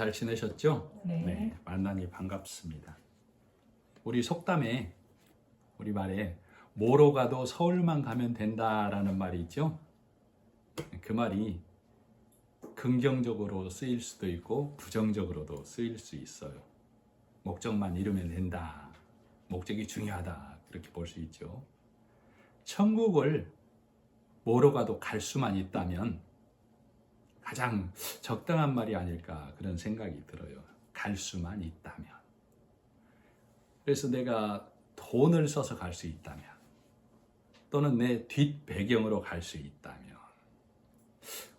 잘 지내셨죠? 네. 만나니 반갑습니다. 우리 속담에, 우리 말에 뭐로 가도 서울만 가면 된다라는 말이 있죠? 그 말이 긍정적으로 쓰일 수도 있고 부정적으로도 쓰일 수 있어요. 목적만 이루면 된다. 목적이 중요하다. 그렇게 볼 수 있죠. 천국을 뭐로 가도 갈 수만 있다면 가장 적당한 말이 아닐까 그런 생각이 들어요. 갈 수만 있다면. 그래서 내가 돈을 써서 갈 수 있다면, 또는 내 뒷배경으로 갈 수 있다면,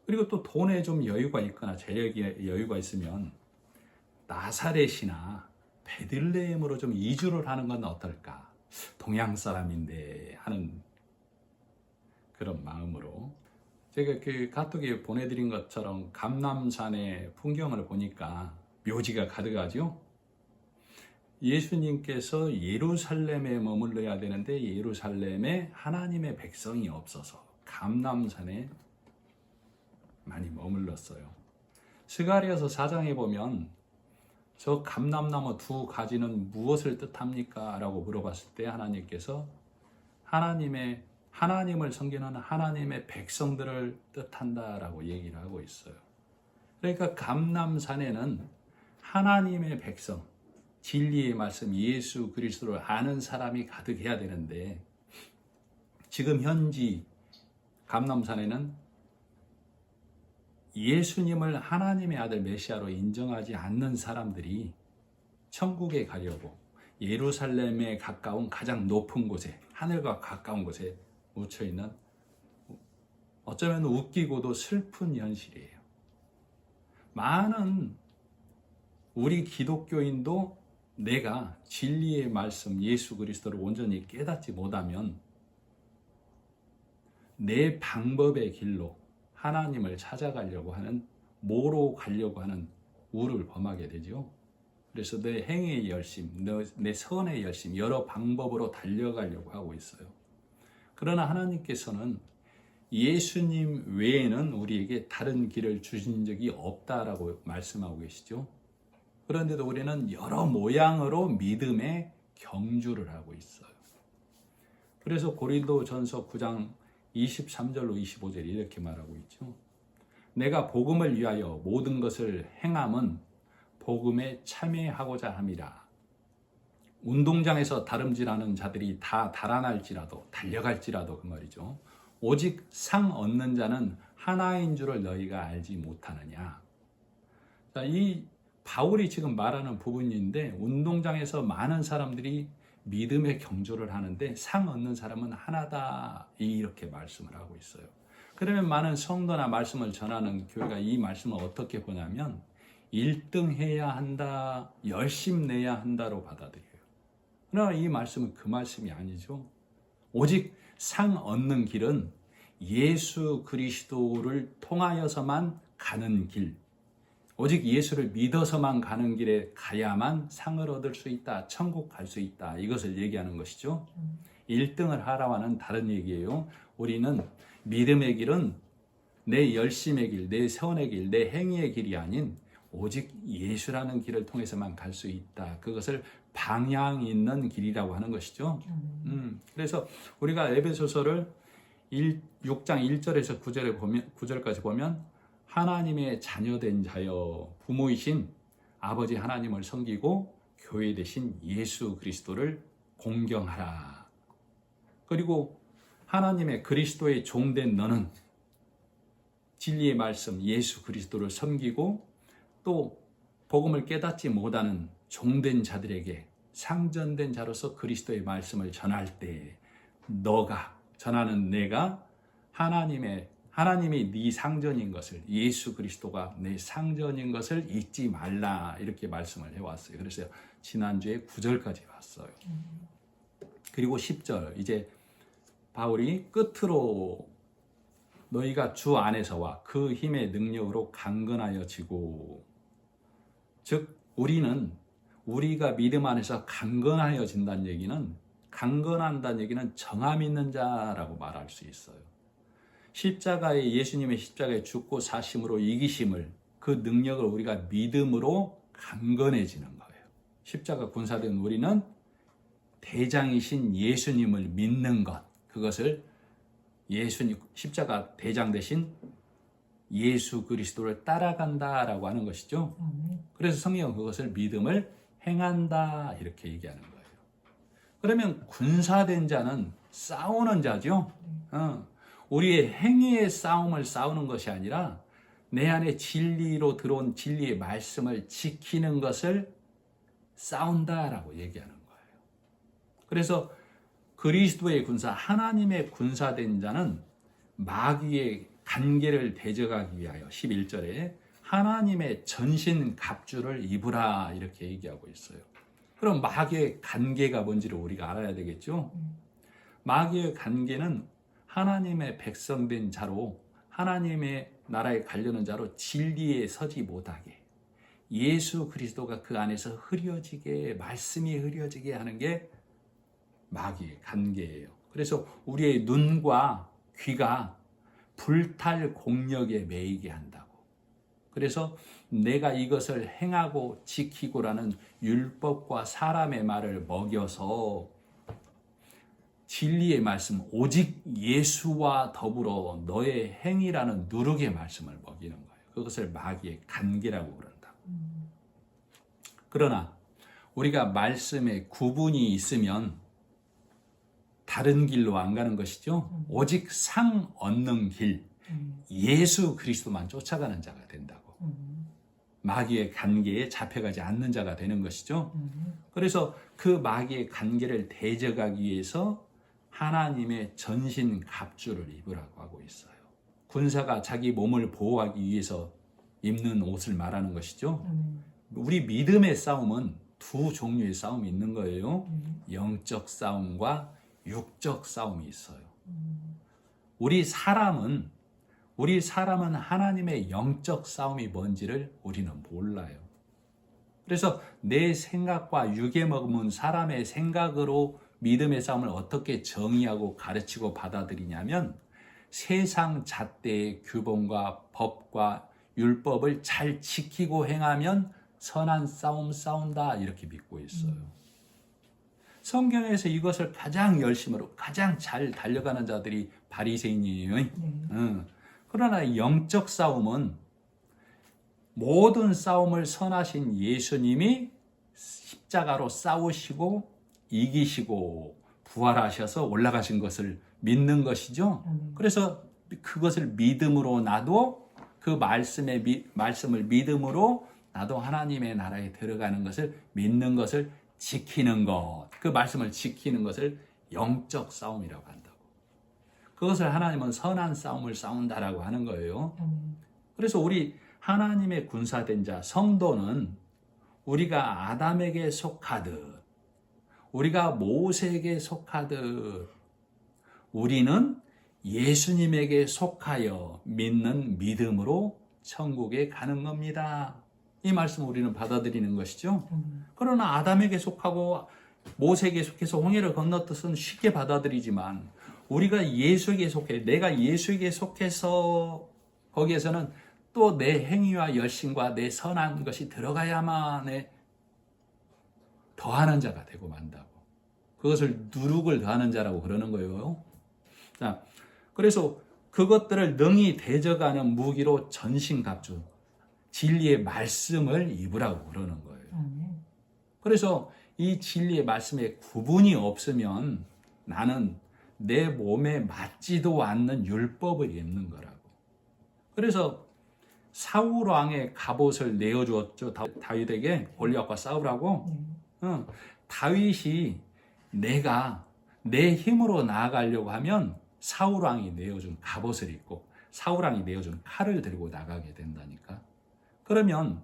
그리고 또 돈에 좀 여유가 있거나 재력이 여유가 있으면 나사렛이나 베들레헴으로 좀 이주를 하는 건 어떨까? 동양 사람인데 하는 그런 마음으로 제가 그 카톡에 보내드린 것처럼 감람산의 풍경을 보니까 묘지가 가득하죠. 예수님께서 예루살렘에 머물러야 되는데 예루살렘에 하나님의 백성이 없어서 감람산에 많이 머물렀어요. 스가랴서 4장에 보면 저 감람나무 두 가지는 무엇을 뜻합니까? 라고 물어봤을 때 하나님께서 하나님을 섬기는 하나님의 백성들을 뜻한다라고 얘기를 하고 있어요. 그러니까 감람산에는 하나님의 백성, 진리의 말씀 예수 그리스도를 아는 사람이 가득해야 되는데, 지금 현지 감람산에는 예수님을 하나님의 아들 메시아로 인정하지 않는 사람들이 천국에 가려고 예루살렘에 가까운 가장 높은 곳에, 하늘과 가까운 곳에 묻혀 있는, 어쩌면 웃기고도 슬픈 현실이에요. 많은 우리 기독교인도 내가 진리의 말씀 예수 그리스도를 온전히 깨닫지 못하면 내 방법의 길로 하나님을 찾아가려고 하는, 뭐로 가려고 하는 우를 범하게 되죠. 그래서 내 행위의 열심, 내 선의 열심, 여러 방법으로 달려가려고 하고 있어요. 그러나 하나님께서는 예수님 외에는 우리에게 다른 길을 주신 적이 없다라고 말씀하고 계시죠. 그런데도 우리는 여러 모양으로 믿음의 경주를 하고 있어요. 그래서 고린도전서 9장 23절로 25절 이렇게 말하고 있죠. 내가 복음을 위하여 모든 것을 행함은 복음에 참여하고자 함이라. 운동장에서 다름질하는 자들이 다 달아날지라도, 달려갈지라도 그 말이죠. 오직 상 얻는 자는 하나인 줄을 너희가 알지 못하느냐. 자, 이 바울이 지금 말하는 부분인데, 운동장에서 많은 사람들이 믿음의 경주를 하는데 상 얻는 사람은 하나다, 이렇게 말씀을 하고 있어요. 그러면 많은 성도나 말씀을 전하는 교회가 이 말씀을 어떻게 보냐면 1등 해야 한다, 열심 내야 한다로 받아들여요. 그러나 이 말씀은 그 말씀이 아니죠. 오직 상 얻는 길은 예수 그리스도를 통하여서만 가는 길, 오직 예수를 믿어서만 가는 길에 가야만 상을 얻을 수 있다, 천국 갈 수 있다, 이것을 얘기하는 것이죠. 1등을 하라와는 다른 얘기예요. 우리는 믿음의 길은 내 열심의 길, 내 선의 길, 내 행위의 길이 아닌 오직 예수라는 길을 통해서만 갈 수 있다. 그것을 방향 있는 길이라고 하는 것이죠. 그래서 우리가 에베소서를 6장 1절에서 9절까지 보면 하나님의 자녀된 자여 부모이신 아버지 하나님을 섬기고 교회 되신 예수 그리스도를 공경하라. 그리고 하나님의 그리스도의 종된 너는 진리의 말씀 예수 그리스도를 섬기고 또 복음을 깨닫지 못하는 종된 자들에게 상전된 자로서 그리스도의 말씀을 전할 때 너가 전하는 내가 하나님이 네 상전인 것을, 예수 그리스도가 내 상전인 것을 잊지 말라, 이렇게 말씀을 해왔어요. 그래서 지난주에 9절까지 왔어요. 그리고 10절, 이제 바울이 끝으로 너희가 주 안에서와 그 힘의 능력으로 강건하여지고, 즉 우리가 믿음 안에서 강건하여진다는 얘기는, 강건한다는 얘기는 정함 있는 자라고 말할 수 있어요. 예수님의 십자가에 죽고 사심으로 이기심을 그 능력을 우리가 믿음으로 강건해지는 거예요. 십자가 군사된 우리는 대장이신 예수님을 믿는 것, 그것을 예수님, 십자가 대장 대신 예수 그리스도를 따라간다라고 하는 것이죠. 그래서 성경은 그것을 믿음을 행한다 이렇게 얘기하는 거예요. 그러면 군사된 자는 싸우는 자죠. 우리의 행위의 싸움을 싸우는 것이 아니라 내 안에 진리로 들어온 진리의 말씀을 지키는 것을 싸운다라고 얘기하는 거예요. 그래서 그리스도의 군사, 하나님의 군사된 자는 마귀의 간계를 대적하기 위하여 11절에 하나님의 전신 갑주를 입으라 이렇게 얘기하고 있어요. 그럼 마귀의 간계가 뭔지를 우리가 알아야 되겠죠. 마귀의 간계는 하나님의 백성된 자로, 하나님의 나라에 가려는 자로 진리에 서지 못하게, 예수 그리스도가 그 안에서 흐려지게, 말씀이 흐려지게 하는 게 마귀의 간계예요. 그래서 우리의 눈과 귀가 불탈 공력에 매이게 한다고. 그래서 내가 이것을 행하고 지키고라는 율법과 사람의 말을 먹여서 진리의 말씀, 오직 예수와 더불어 너의 행위라는 누룩의 말씀을 먹이는 거예요. 그것을 마귀의 간계라고 그런다. 그러나 우리가 말씀에 구분이 있으면 다른 길로 안 가는 것이죠. 오직 상 얻는 길, 예수 그리스도만 쫓아가는 자가 된다고. 마귀의 간계에 잡혀가지 않는 자가 되는 것이죠. 그래서 그 마귀의 간계를 대적하기 위해서 하나님의 전신 갑주를 입으라고 하고 있어요. 군사가 자기 몸을 보호하기 위해서 입는 옷을 말하는 것이죠. 우리 믿음의 싸움은 두 종류의 싸움이 있는 거예요. 영적 싸움과 육적 싸움이 있어요. 우리 사람은 하나님의 영적 싸움이 뭔지를 우리는 몰라요. 그래서 내 생각과 육에 머문 사람의 생각으로 믿음의 싸움을 어떻게 정의하고 가르치고 받아들이냐면 세상 잣대의 규범과 법과 율법을 잘 지키고 행하면 선한 싸움 싸운다 이렇게 믿고 있어요. 성경에서 이것을 가장 열심으로 가장 잘 달려가는 자들이 바리새인이에요. 그러나 영적 싸움은 모든 싸움을 선하신 예수님이 십자가로 싸우시고 이기시고 부활하셔서 올라가신 것을 믿는 것이죠. 그래서 그것을 믿음으로 나도 그 말씀을 믿음으로 나도 하나님의 나라에 들어가는 것을 믿는 것을 지키는 것, 그 말씀을 지키는 것을 영적 싸움이라고 한다고. 그것을 하나님은 선한 싸움을 싸운다라고 하는 거예요. 그래서 우리 하나님의 군사된 자, 성도는 우리가 아담에게 속하듯, 우리가 모세에게 속하듯, 우리는 예수님에게 속하여 믿는 믿음으로 천국에 가는 겁니다. 이 말씀 우리는 받아들이는 것이죠. 그러나 아담에게 속하고 모세에게 속해서 홍해를 건넜듯은 쉽게 받아들이지만 우리가 예수에게 속해, 내가 예수에게 속해서 거기에서는 또 내 행위와 열심과 내 선한 것이 들어가야만 더하는 자가 되고 만다고. 그것을 누룩을 더하는 자라고 그러는 거예요. 자, 그래서 그것들을 능히 대적하는 무기로 전신갑주, 진리의 말씀을 입으라고 그러는 거예요. 그래서 이 진리의 말씀에 구분이 없으면 나는 내 몸에 맞지도 않는 율법을 입는 거라고. 그래서 사울 왕의 갑옷을 내어주었죠. 다윗에게 골리앗과 싸우라고. 다윗이 내가 내 힘으로 나아가려고 하면 사울 왕이 내어준 갑옷을 입고 사울 왕이 내어준 칼을 들고 나가게 된다니까. 그러면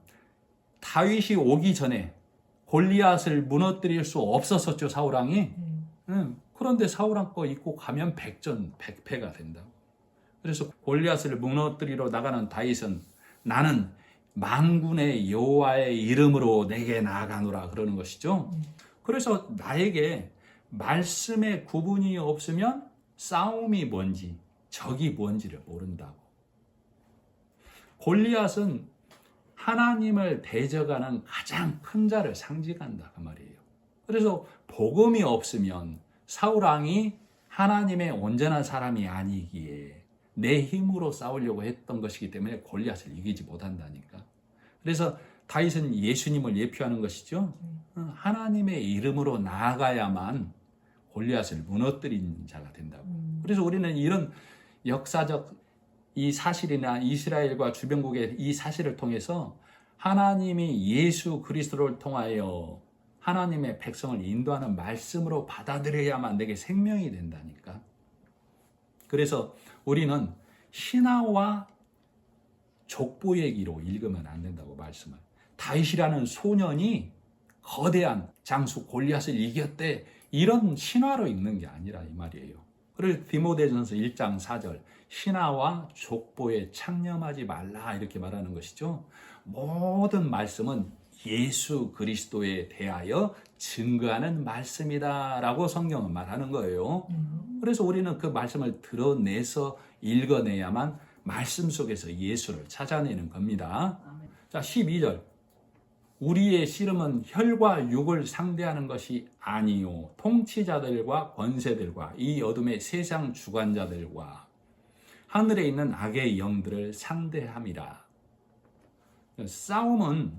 다윗이 오기 전에 골리앗을 무너뜨릴 수 없었었죠, 사울 왕이. 그런데 사울 왕 거 입고 가면 백패가 된다고. 그래서 골리앗을 무너뜨리러 나가는 다윗은 나는 만군의 여호와의 이름으로 내게 나아가노라 그러는 것이죠. 그래서 나에게 말씀의 구분이 없으면 싸움이 뭔지 적이 뭔지를 모른다고. 골리앗은 하나님을 대적하는 가장 큰 자를 상징한다 그 말이에요. 그래서 복음이 없으면 사울 왕이 하나님의 온전한 사람이 아니기에 내 힘으로 싸우려고 했던 것이기 때문에 골리앗을 이기지 못한다니까. 그래서 다윗은 예수님을 예표하는 것이죠. 하나님의 이름으로 나아가야만 골리앗을 무너뜨린 자가 된다고. 그래서 우리는 이런 역사적 이 사실이나 이스라엘과 주변국의 이 사실을 통해서 하나님이 예수 그리스도를 통하여 하나님의 백성을 인도하는 말씀으로 받아들여야만 내게 생명이 된다니까. 그래서 우리는 신하와 족보 얘기로 읽으면 안 된다고 말씀을. 다윗이라는 소년이 거대한 장수 골리앗을 이겼대, 이런 신화로 읽는 게 아니라 이 말이에요. 그래서 디모데전서 1장 4절 신하와 족보에 창념하지 말라 이렇게 말하는 것이죠. 모든 말씀은 예수 그리스도에 대하여 증거하는 말씀이다 라고 성경은 말하는 거예요. 그래서 우리는 그 말씀을 드러내서 읽어내야만 말씀 속에서 예수를 찾아내는 겁니다. 자, 12절 우리의 씨름은 혈과 육을 상대하는 것이 아니요 통치자들과 권세들과 이 어둠의 세상 주관자들과 하늘에 있는 악의 영들을 상대함이라. 싸움은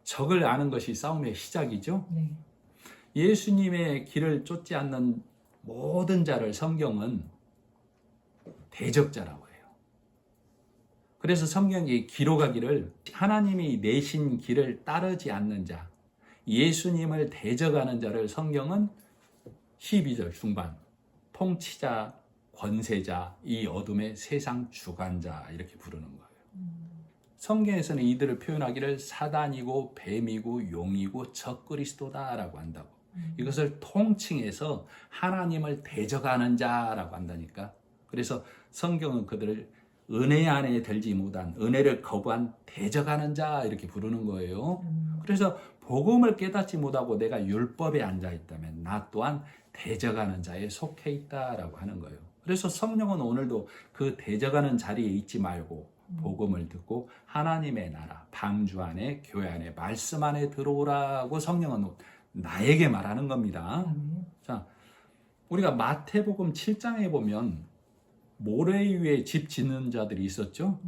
적을 아는 것이 싸움의 시작이죠. 네. 예수님의 길을 쫓지 않는 모든 자를 성경은 대적자라고 해요. 그래서 성경이 기록하기를 하나님이 내신 길을 따르지 않는 자, 예수님을 대적하는 자를 성경은 12절 중반 통치자, 권세자, 이 어둠의 세상 주관자 이렇게 부르는 거예요. 성경에서는 이들을 표현하기를 사단이고 뱀이고 용이고 적그리스도다라고 한다고. 이것을 통칭해서 하나님을 대적하는 자라고 한다니까. 그래서 성경은 그들을 은혜 안에 들지 못한, 은혜를 거부한 대적하는 자 이렇게 부르는 거예요. 그래서 복음을 깨닫지 못하고 내가 율법에 앉아 있다면 나 또한 대적하는 자에 속해 있다라고 하는 거예요. 그래서 성령은 오늘도 그 대적하는 자리에 있지 말고 복음을 듣고 하나님의 나라, 방주 안에, 교회 안에, 말씀 안에 들어오라고 성령은 나에게 말하는 겁니다. 자, 우리가 마태복음 7장에 보면 모래 위에 집 짓는 자들이 있었죠.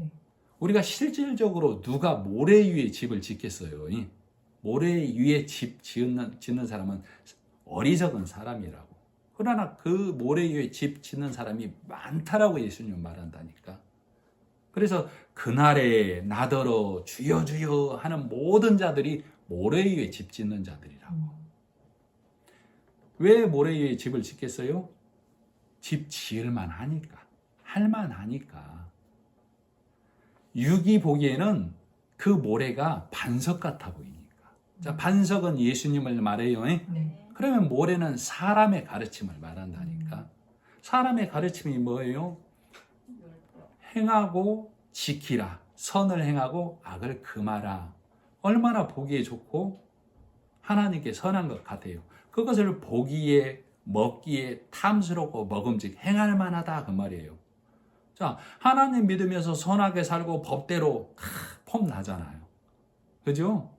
우리가 실질적으로 누가 모래 위에 집을 짓겠어요? 모래 위에 집 짓는 사람은 어리석은 사람이라고. 그러나 그 모래 위에 집 짓는 사람이 많다라고 예수님은 말한다니까. 그래서 그날에 나더러 주여 주여 하는 모든 자들이 모래 위에 집 짓는 자들이라고. 왜 모래 위에 집을 짓겠어요? 집 지을만 하니까, 할만 하니까. 육이 보기에는 그 모래가 반석 같아 보이니까. 자, 반석은 예수님을 말해요. 네. 그러면 모래는 사람의 가르침을 말한다니까. 사람의 가르침이 뭐예요? 행하고 지키라. 선을 행하고 악을 금하라. 얼마나 보기에 좋고 하나님께 선한 것 같아요. 그것을 보기에, 먹기에 탐스럽고 먹음직 행할 만하다 그 말이에요. 자, 하나님 믿으면서 선하게 살고 법대로 폼 나잖아요. 그죠?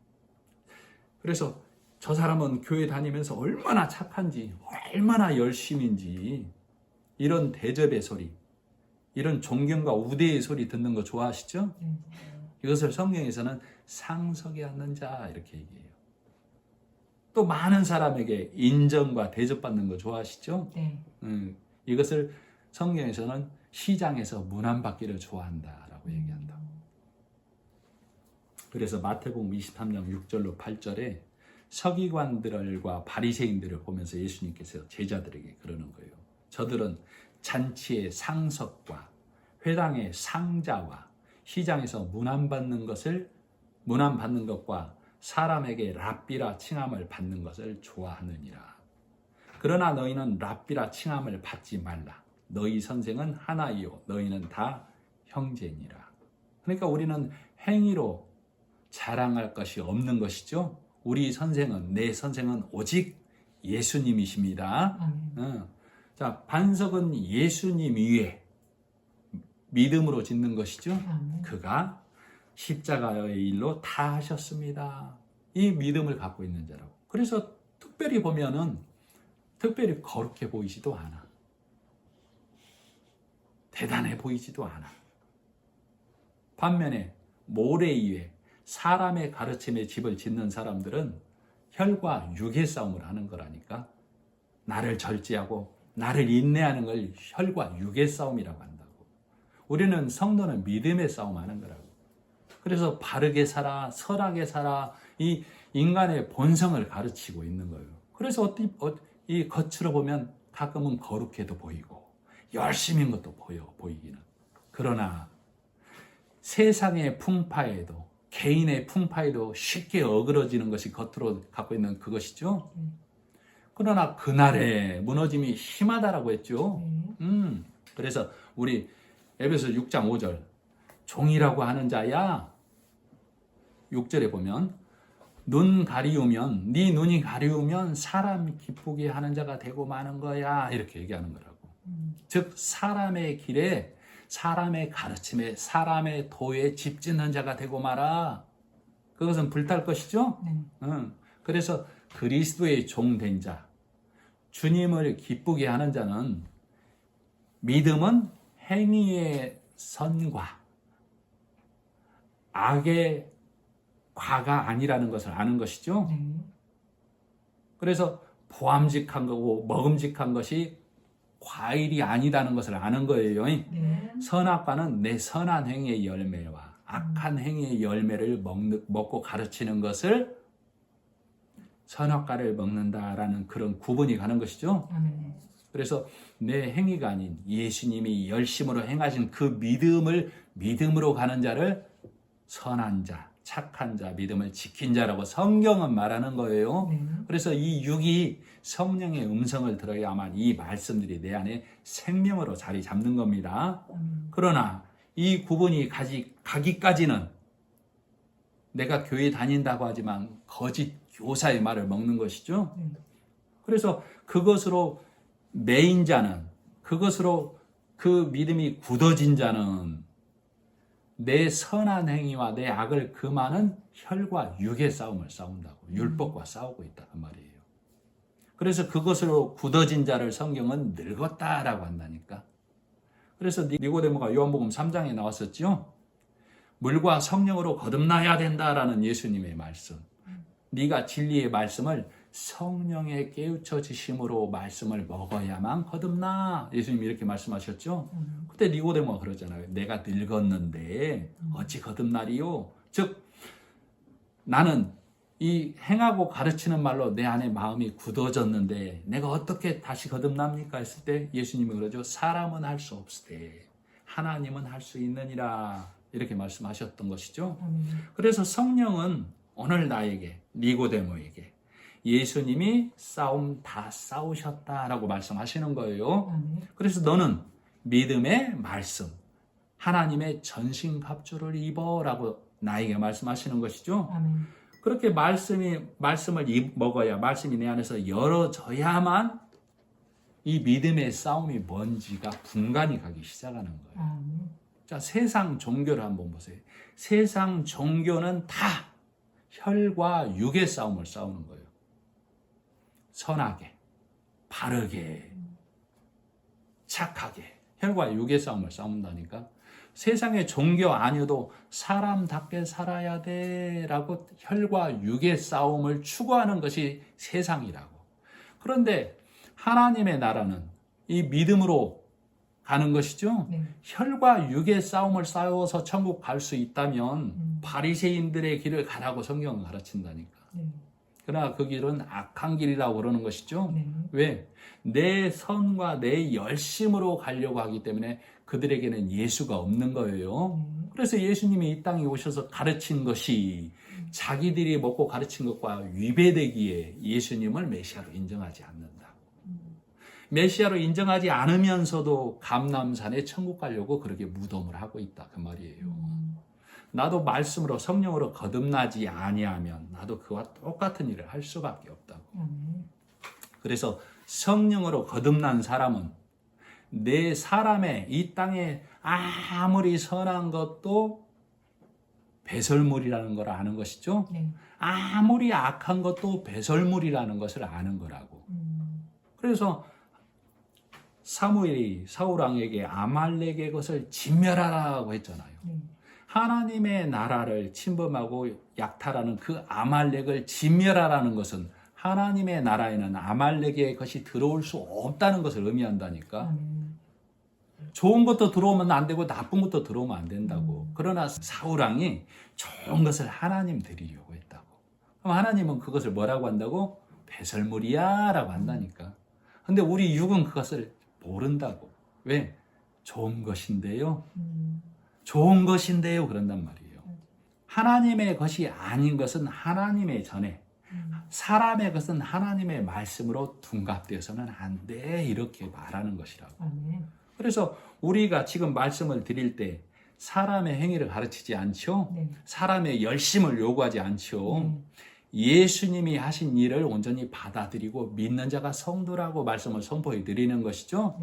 그래서 저 사람은 교회 다니면서 얼마나 착한지, 얼마나 열심인지, 이런 대접의 소리, 이런 존경과 우대의 소리 듣는 거 좋아하시죠? 이것을 성경에서는 상석에 앉는 자 이렇게 얘기해요. 또 많은 사람에게 인정과 대접받는 거 좋아하시죠? 네. 이것을 성경에서는 시장에서 문안받기를 좋아한다라고 얘기한다. 그래서 마태복음 23장 6절로 8절에 서기관들과 바리새인들을 보면서 예수님께서 제자들에게 그러는 거예요. 저들은 잔치의 상석과 회당의 상자와 시장에서 문안받는 것과 사람에게 랍비라 칭함을 받는 것을 좋아하느니라. 그러나 너희는 랍비라 칭함을 받지 말라. 너희 선생은 하나이요 너희는 다 형제니라. 그러니까 우리는 행위로 자랑할 것이 없는 것이죠. 우리 선생은, 내 선생은 오직 예수님이십니다. 자, 반석은 예수님 위에 믿음으로 짓는 것이죠. 그가 십자가의 일로 다 하셨습니다. 이 믿음을 갖고 있는 자라고. 그래서 특별히 보면은 특별히 거룩해 보이지도 않아. 대단해 보이지도 않아. 반면에 모래 위에 사람의 가르침에 집을 짓는 사람들은 혈과 육의 싸움을 하는 거라니까. 나를 절제하고 나를 인내하는 걸 혈과 육의 싸움이라고 한다고. 우리는 성도는 믿음의 싸움하는 거라고. 그래서 바르게 살아, 선하게 살아, 이 인간의 본성을 가르치고 있는 거예요. 그래서 이 겉으로 보면 가끔은 거룩해도 보이고 열심인 것도 보이기는. 그러나 세상의 풍파에도, 개인의 풍파에도 쉽게 어그러지는 것이 겉으로 갖고 있는 그것이죠. 그러나 그날의 무너짐이 심하다라고 했죠. 그래서 우리 에베소 6장 5절, 종이라고 하는 자야, 6절에 보면 눈 가리우면, 네 눈이 가리우면 사람 기쁘게 하는 자가 되고 마는 거야, 이렇게 얘기하는 거라고. 즉 사람의 길에, 사람의 가르침에, 사람의 도에 집 짓는 자가 되고 마라. 그것은 불탈 것이죠. 그래서 그리스도의 종 된 자, 주님을 기쁘게 하는 자는, 믿음은 행위의 선과 악의 과가 아니라는 것을 아는 것이죠. 그래서 보암직한 거고 먹음직한 것이 과일이 아니다는 것을 아는 거예요. 선악과는 내 선한 행위의 열매와 악한 행위의 열매를 먹고 가르치는 것을 선악과를 먹는다라는 그런 구분이 가는 것이죠. 그래서 내 행위가 아닌 예수님이 열심으로 행하신 그 믿음으로 가는 자를 선한 자, 착한 자, 믿음을 지킨 자라고 성경은 말하는 거예요. 그래서 이 육이 성령의 음성을 들어야만 이 말씀들이 내 안에 생명으로 자리 잡는 겁니다. 그러나 이 구분이 가기까지는 내가 교회 다닌다고 하지만 거짓 교사의 말을 먹는 것이죠. 그래서 그것으로 매인 자는, 그것으로 그 믿음이 굳어진 자는 내 선한 행위와 내 악을 금하는 혈과 육의 싸움을 싸운다고. 율법과 싸우고 있다 그 말이에요. 그래서 그것으로 굳어진 자를 성경은 늙었다라고 한다니까. 그래서 니고데모가 요한복음 3장에 나왔었죠. 물과 성령으로 거듭나야 된다라는 예수님의 말씀. 네가 진리의 말씀을 성령에 깨우쳐 주심으로 말씀을 먹어야만 거듭나. 예수님이 이렇게 말씀하셨죠. 그때 니고데모가 그러잖아요. 내가 늙었는데 어찌 거듭나리요? 즉 나는 이 행하고 가르치는 말로 내 안에 마음이 굳어졌는데 내가 어떻게 다시 거듭납니까? 했을 때 예수님이 그러죠. 사람은 할 수 없으되 하나님은 할 수 있느니라. 이렇게 말씀하셨던 것이죠. 그래서 성령은 오늘 나에게, 니고데모에게 예수님이 싸움 다 싸우셨다라고 말씀하시는 거예요. 그래서 너는 믿음의 말씀, 하나님의 전신갑주를 입어라고 나에게 말씀하시는 것이죠. 그렇게 말씀을 먹어야, 말씀이 내 안에서 열어져야만 이 믿음의 싸움이 뭔지가 분간이 가기 시작하는 거예요. 자, 세상 종교를 한번 보세요. 세상 종교는 다 혈과 육의 싸움을 싸우는 거예요. 선하게, 바르게, 착하게 혈과 육의 싸움을 싸운다니까. 세상의 종교 아니어도 사람답게 살아야 돼 라고 혈과 육의 싸움을 추구하는 것이 세상이라고. 그런데 하나님의 나라는 이 믿음으로 가는 것이죠. 혈과 육의 싸움을 싸워서 천국 갈 수 있다면 바리새인들의 길을 가라고 성경은 가르친다니까. 그러나 그 길은 악한 길이라고 그러는 것이죠. 왜? 내 선과 내 열심으로 가려고 하기 때문에 그들에게는 예수가 없는 거예요. 그래서 예수님이 이 땅에 오셔서 가르친 것이 자기들이 먹고 가르친 것과 위배되기에 예수님을 메시아로 인정하지 않는다. 메시아로 인정하지 않으면서도 감람산에 천국 가려고 그렇게 무덤을 하고 있다 그 말이에요. 나도 말씀으로 성령으로 거듭나지 아니하면 나도 그와 똑같은 일을 할 수밖에 없다고. 그래서 성령으로 거듭난 사람은 내 사람의 이 땅에 아무리 선한 것도 배설물이라는 걸 아는 것이죠. 네. 아무리 악한 것도 배설물이라는 것을 아는 거라고. 그래서 사무엘이 사울 왕에게 아말렉의 것을 진멸하라고 했잖아요. 하나님의 나라를 침범하고 약탈하는 그 아말렉을 진멸하라는 것은 하나님의 나라에는 아말렉의 것이 들어올 수 없다는 것을 의미한다니까. 좋은 것도 들어오면 안 되고 나쁜 것도 들어오면 안 된다고. 그러나 사울 왕이 좋은 것을 하나님 드리려고 했다고. 그럼 하나님은 그것을 뭐라고 한다고? 배설물이야 라고 한다니까. 근데 우리 육은 그것을 모른다고. 왜? 좋은 것인데요. 좋은 것인데요. 그런단 말이에요. 하나님의 것이 아닌 것은 하나님의 전에, 사람의 것은 하나님의 말씀으로 둔갑되어서는 안 돼. 이렇게 말하는 것이라고. 그래서 우리가 지금 말씀을 드릴 때 사람의 행위를 가르치지 않죠. 사람의 열심을 요구하지 않죠. 예수님이 하신 일을 온전히 받아들이고 믿는 자가 성도라고 말씀을 선포해 드리는 것이죠.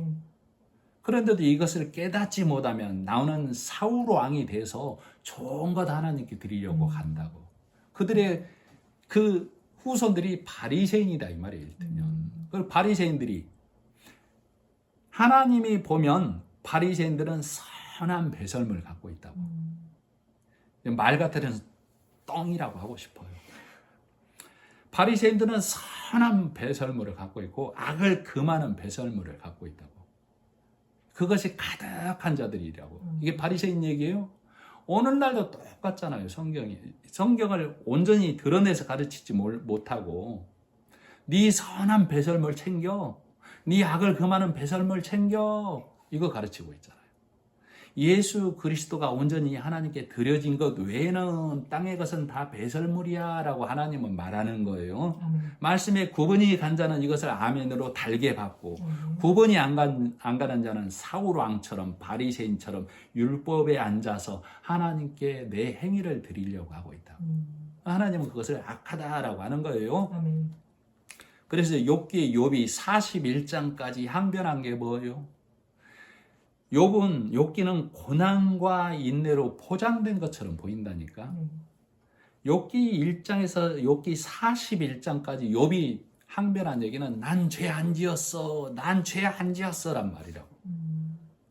그런데도 이것을 깨닫지 못하면 나오는 사울 왕이 돼서 좋은 것 하나님께 드리려고 간다고. 그들의 그 후손들이 바리새인이다 이 말이에요. 일단은. 그 바리새인들이 하나님이 보면 바리새인들은 선한 배설물을 갖고 있다고. 말 같아서는 똥이라고 하고 싶어요. 바리새인들은 선한 배설물을 갖고 있고 악을 금하는 배설물을 갖고 있다고. 그것이 가득한 자들이라고. 이게 바리새인 얘기예요. 오늘날도 똑같잖아요. 성경을 온전히 드러내서 가르치지 못하고 네 선한 배설물 챙겨, 네 악을 금하는 배설물 챙겨, 이거 가르치고 있잖아요. 예수 그리스도가 온전히 하나님께 드려진 것 외에는 땅의 것은 다 배설물이야 라고 하나님은 말하는 거예요. 말씀에 구분이 간 자는 이것을 아멘으로 달게 받고 구분이 안 가는 자는 사울 왕처럼 바리새인처럼 율법에 앉아서 하나님께 내 행위를 드리려고 하고 있다. 하나님은 그것을 악하다라고 하는 거예요. 그래서 욥기 41장까지 항변한 게 뭐예요? 욥기는 고난과 인내로 포장된 것처럼 보인다니까. 욥기 1장에서 욥기 41장까지 욥이 항변한 얘기는 난 죄 안 지었어, 난 죄 안 지었어 란 말이라고.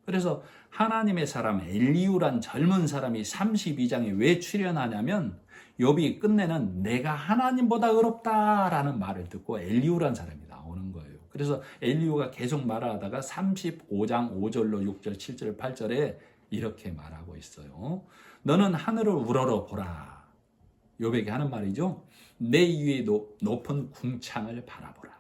그래서 하나님의 사람 엘리후란 젊은 사람이 32장에 왜 출연하냐면 욥이 끝내는 내가 하나님보다 의롭다라는 말을 듣고 엘리후란 사람이 나오는 거예요. 그래서 엘리후가 계속 말하다가 35장 5절로 6절, 7절, 8절에 이렇게 말하고 있어요. 너는 하늘을 우러러 보라. 욥에게 하는 말이죠. 내 위에 높은 궁창을 바라보라.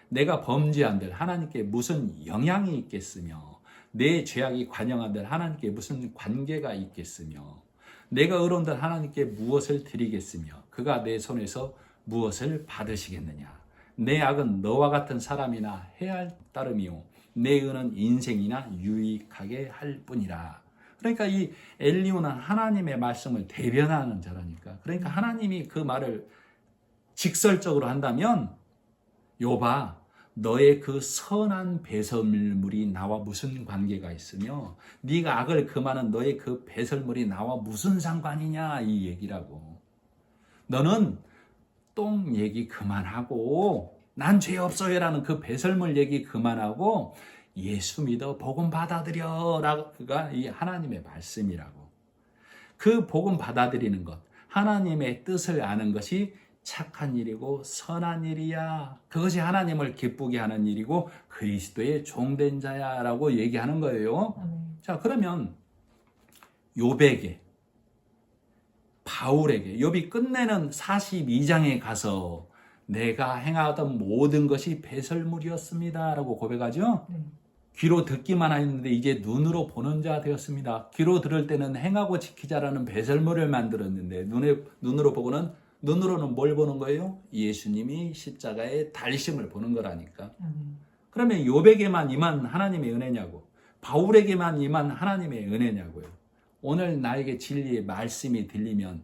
내가 범죄한들 하나님께 무슨 영향이 있겠으며 내 죄악이 관영한들 하나님께 무슨 관계가 있겠으며 내가 의로운들 하나님께 무엇을 드리겠으며 그가 내 손에서 무엇을 받으시겠느냐. 내 악은 너와 같은 사람이나 해할 따름이요 내 의는 인생이나 유익하게 할 뿐이라. 그러니까 이 엘리후는 하나님의 말씀을 대변하는 자라니까. 그러니까 하나님이 그 말을 직설적으로 한다면 욥아 너의 그 선한 배설물이 나와 무슨 관계가 있으며 네가 악을 금하는 너의 그 배설물이 나와 무슨 상관이냐 이 얘기라고. 너는 똥 얘기 그만하고 난 죄 없어요라는 그 배설물 얘기 그만하고 예수 믿어 복음 받아들여라가 이 하나님의 말씀이라고. 그 복음 받아들이는 것, 하나님의 뜻을 아는 것이 착한 일이고 선한 일이야. 그것이 하나님을 기쁘게 하는 일이고 그리스도의 종된 자야라고 얘기하는 거예요. 자, 그러면 욥에게 바울에게 욥이 끝내는 42장에 가서 내가 행하던 모든 것이 배설물이었습니다 라고 고백하죠. 귀로 듣기만 했는데 이제 눈으로 보는 자 되었습니다. 귀로 들을 때는 행하고 지키자라는 배설물을 만들었는데 눈으로 보고는 눈으로는 뭘 보는 거예요? 예수님이 십자가의 달심을 보는 거라니까. 그러면 욥에게만 임한 하나님의 은혜냐고, 바울에게만 임한 하나님의 은혜냐고요. 오늘 나에게 진리의 말씀이 들리면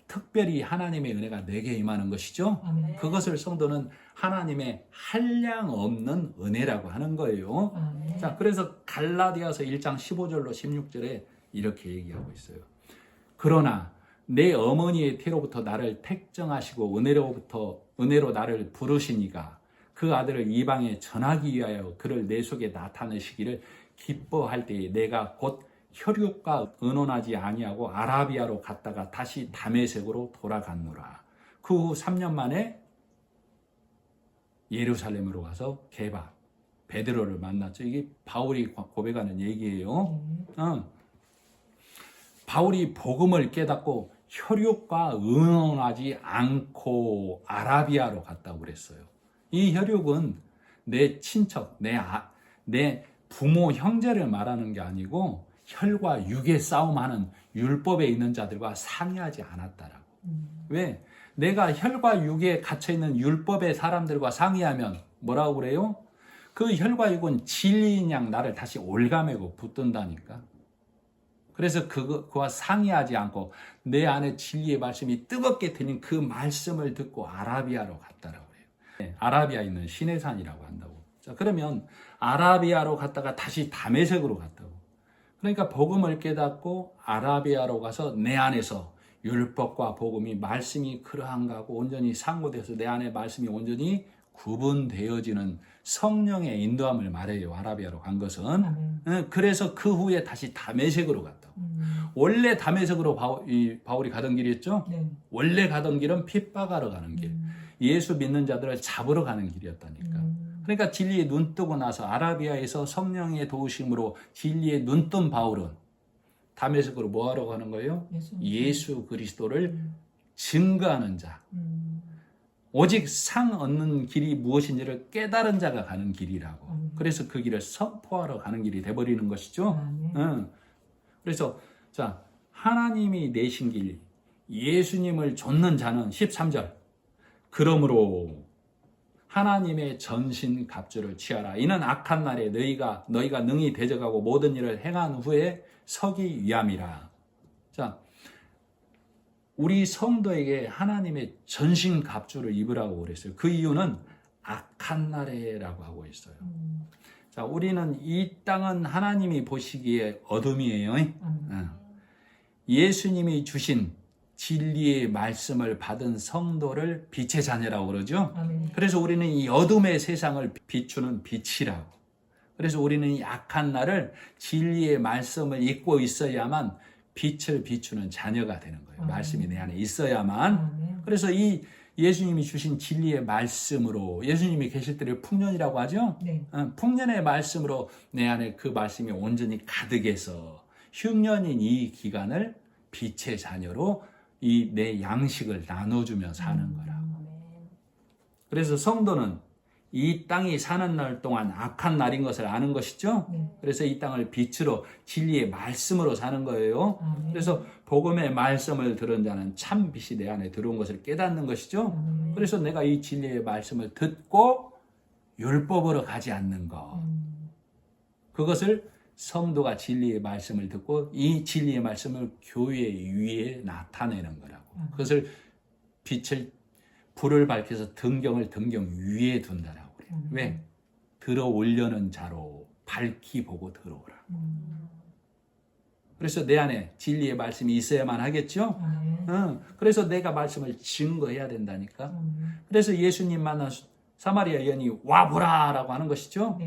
특별히 하나님의 은혜가 내게 임하는 것이죠. 아멘. 그것을 성도는 하나님의 한량 없는 은혜라고 하는 거예요. 아멘. 자, 그래서 갈라디아서 1장 15절로 16절에 이렇게 얘기하고 있어요. 그러나 내 어머니의 태로부터 나를 택정하시고 은혜로 나를 부르시니가 그 아들을 이방에 전하기 위하여 그를 내 속에 나타내시기를 기뻐할 때에 내가 곧 혈육과 의논하지 아니하고 아라비아로 갔다가 다시 다메섹으로 돌아갔노라. 그 후 3년 만에 예루살렘으로 가서 게바 베드로를 만났죠. 이게 바울이 고백하는 얘기예요. 바울이 복음을 깨닫고 혈육과 의논하지 않고 아라비아로 갔다고 그랬어요. 이 혈육은 내 친척, 내 부모, 형제를 말하는 게 아니고 혈과 육의 싸움하는 율법에 있는 자들과 상의하지 않았다라고. 왜? 내가 혈과 육에 갇혀있는 율법의 사람들과 상의하면 뭐라고 그래요? 그 혈과 육은 진리인 양 나를 다시 올가매고 붙든다니까. 그래서 그와 상의하지 않고 내 안에 진리의 말씀이 뜨겁게 들린 그 말씀을 듣고 아라비아로 갔다라고 해요. 네, 아라비아에 있는 시내산이라고 한다고. 자, 그러면 아라비아로 갔다가 다시 다메섹으로 갔다고. 그러니까 복음을 깨닫고 아라비아로 가서 내 안에서 율법과 복음이 말씀이 그러한가하고 온전히 상고돼서 내 안에 말씀이 온전히 구분되어지는 성령의 인도함을 말해요. 아라비아로 간 것은. 그래서 그 후에 다시 다메섹으로 갔다고. 원래 다메섹으로 바울이 가던 길이었죠. 네. 원래 가던 길은 핍박하러 가는 길. 예수 믿는 자들을 잡으러 가는 길이었다니까. 그러니까 진리에 눈 뜨고 나서 아라비아에서 성령의 도우심으로 진리에 눈 뜬 바울은 다메섹으로 뭐 하러 가는 거예요? 예수 그리스도를 증거하는 자. 오직 상 얻는 길이 무엇인지를 깨달은 자가 가는 길이라고. 그래서 그 길을 선포하러 가는 길이 돼버리는 것이죠. 그래서 자, 하나님이 내신 길, 예수님을 좇는 자는 13절. 그러므로 하나님의 전신갑주를 취하라. 이는 악한 날에 너희가 능히 대적하고 모든 일을 행한 후에 서기 위함이라. 자, 우리 성도에게 하나님의 전신갑주를 입으라고 그랬어요. 그 이유는 악한 날에라고 하고 있어요. 자, 우리는 이 땅은 하나님이 보시기에 어둠이에요. 예수님이 주신 진리의 말씀을 받은 성도를 빛의 자녀라고 그러죠. 그래서 우리는 이 어둠의 세상을 비추는 빛이라고. 그래서 우리는 이 악한 날을 진리의 말씀을 잊고 있어야만 빛을 비추는 자녀가 되는 거예요. 말씀이 내 안에 있어야만. 그래서 이 예수님이 주신 진리의 말씀으로, 예수님이 계실 때를 풍년이라고 하죠. 네. 풍년의 말씀으로 내 안에 그 말씀이 온전히 가득해서 흉년인 이 기간을 빛의 자녀로 이 내 양식을 나눠주며 사는 거라. 그래서 성도는 이 땅이 사는 날 동안 악한 날인 것을 아는 것이죠. 그래서 이 땅을 빛으로 진리의 말씀으로 사는 거예요. 그래서 복음의 말씀을 들은 자는 참 빛이 내 안에 들어온 것을 깨닫는 것이죠. 그래서 내가 이 진리의 말씀을 듣고 율법으로 가지 않는 것. 그것을 성도가 진리의 말씀을 듣고 이 진리의 말씀을 교회 위에 나타내는 거라고. 그것을 불을 밝혀서 등경 위에 둔다라고 그래요. 왜? 들어오려는 자로 밝히 보고 들어오라. 그래서 내 안에 진리의 말씀이 있어야만 하겠죠? 그래서 내가 말씀을 증거해야 된다니까. 그래서 예수님 만난 사마리아 여인이 와보라 라고 하는 것이죠.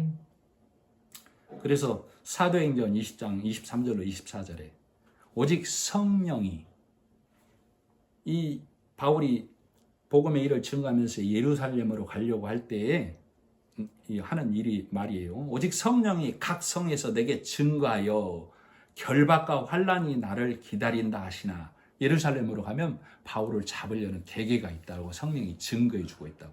그래서 사도행전 20장 23절로 24절에 오직 성령이, 이 바울이 복음의 일을 증거하면서 예루살렘으로 가려고 할 때에 하는 일이 말이에요. 오직 성령이 각 성에서 내게 증거하여 결박과 환난이 나를 기다린다 하시나. 예루살렘으로 가면 바울을 잡으려는 계계가 있다고 성령이 증거해 주고 있다고.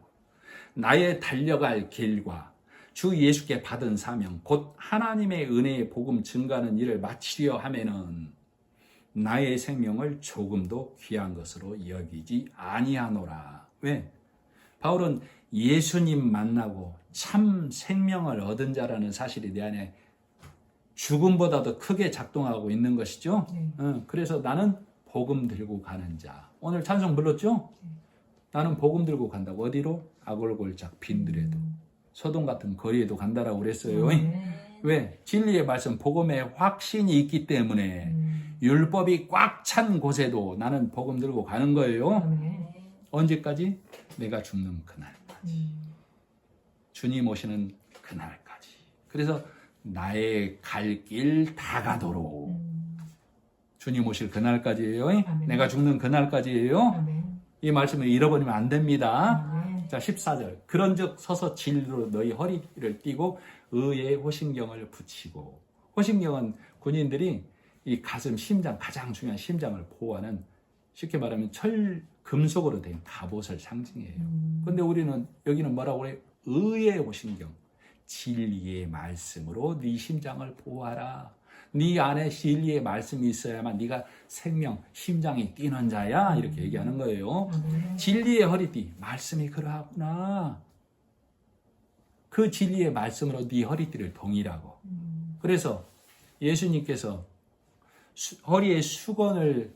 나의 달려갈 길과 주 예수께 받은 사명 곧 하나님의 은혜의 복음 증거하는 일을 마치려 하면은 나의 생명을 조금도 귀한 것으로 여기지 아니하노라. 왜? 바울은 예수님 만나고 참 생명을 얻은 자라는 사실이 내 안에 죽음보다도 크게 작동하고 있는 것이죠. 그래서 나는 복음 들고 가는 자. 오늘 찬송 불렀죠? 나는 복음 들고 간다고. 어디로? 아골골짝 빈들에도 소돔 같은 거리에도 간다라고 그랬어요. 왜? 진리의 말씀 복음의 확신이 있기 때문에 율법이 꽉 찬 곳에도 나는 복음 들고 가는 거예요. 아멘. 언제까지? 내가 죽는 그날까지. 주님 오시는 그날까지. 그래서 나의 갈 길 다 가도록. 주님 오실 그날까지예요. 아멘. 내가 죽는 그날까지예요. 아멘. 이 말씀을 잃어버리면 안 됩니다. 아멘. 자, 14절. 그런즉 서서 진리로 너희 허리를 띠고 의의 호신경을 붙이고. 호신경은 군인들이 이 가슴, 심장, 가장 중요한 심장을 보호하는, 쉽게 말하면 금속으로 된 갑옷을 상징해요. 근데 우리는 여기는 뭐라고 그래요? 의의 호신경. 진리의 말씀으로 네 심장을 보호하라. 네 안에 진리의 말씀이 있어야만 네가 생명, 심장이 뛰는 자야. 이렇게 얘기하는 거예요. 진리의 허리띠. 말씀이 그러하구나. 그 진리의 말씀으로 네 허리띠를 동이라고. 그래서 예수님께서 허리에 수건을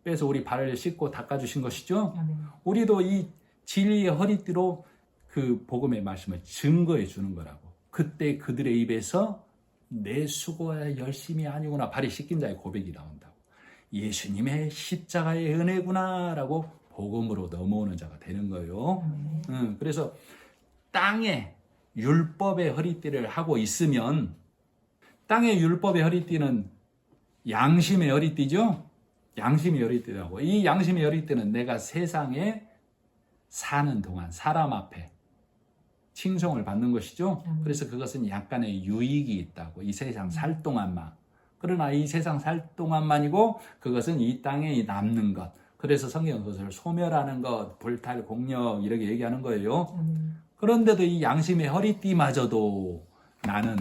빼서 우리 발을 씻고 닦아주신 것이죠. 아멘. 우리도 이 진리의 허리띠로 그 복음의 말씀을 증거해 주는 거라고. 그때 그들의 입에서 내 수고와 열심이 아니구나, 발이 씻긴 자의 고백이 나온다고. 예수님의 십자가의 은혜구나 라고 복음으로 넘어오는 자가 되는 거예요. 그래서 땅에 율법의 허리띠를 하고 있으면, 땅의 율법의 허리띠는 양심의 허리띠죠. 양심의 허리띠라고. 이 양심의 허리띠는 내가 세상에 사는 동안 사람 앞에 칭송을 받는 것이죠. 그래서 그것은 약간의 유익이 있다고. 이 세상 살 동안만. 그러나 이 세상 살 동안만이고 그것은 이 땅에 남는 것. 그래서 성경은 그것을 소멸하는 것, 불탈, 공력 이렇게 얘기하는 거예요. 그런데도 이 양심의 허리띠마저도 나는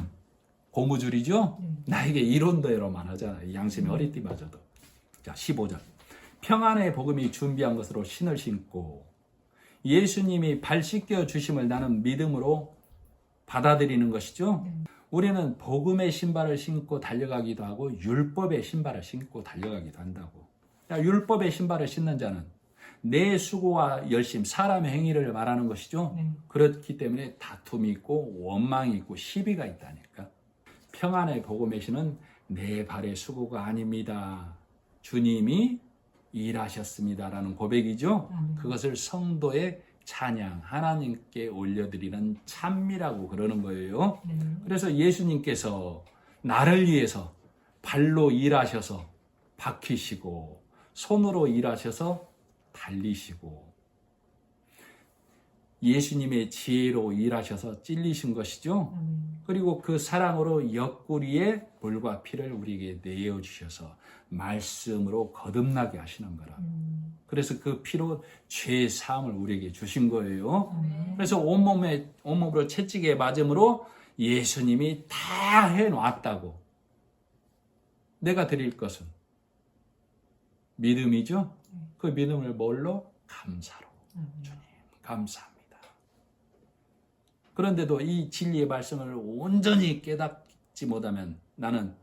고무줄이죠. 나에게 이론대로만 하잖아. 이 양심의 허리띠마저도. 자, 15절. 평안의 복음이 준비한 것으로 신을 신고 예수님이 발 씻겨 주심을 나는 믿음으로 받아들이는 것이죠. 우리는 복음의 신발을 신고 달려가기도 하고 율법의 신발을 신고 달려가기도 한다고. 율법의 신발을 신는 자는 내 수고와 열심, 사람의 행위를 말하는 것이죠. 그렇기 때문에 다툼이 있고 원망이 있고 시비가 있다니까. 평안의 복음의 신은 내 발의 수고가 아닙니다. 주님이 일하셨습니다라는 고백이죠. 그것을 성도의 찬양, 하나님께 올려드리는 찬미라고 그러는 거예요. 그래서 예수님께서 나를 위해서 발로 일하셔서 박히시고 손으로 일하셔서 달리시고 예수님의 지혜로 일하셔서 찔리신 것이죠. 그리고 그 사랑으로 옆구리에 물과 피를 우리에게 내어주셔서 말씀으로 거듭나게 하시는 거라. 그래서 그 피로 죄 사함을 우리에게 주신 거예요. 그래서 온몸으로 채찍에 맞음으로 예수님이 다 해놨다고. 내가 드릴 것은 믿음이죠. 그 믿음을 뭘로? 감사로. 주님 감사합니다. 그런데도 이 진리의 말씀을 온전히 깨닫지 못하면 나는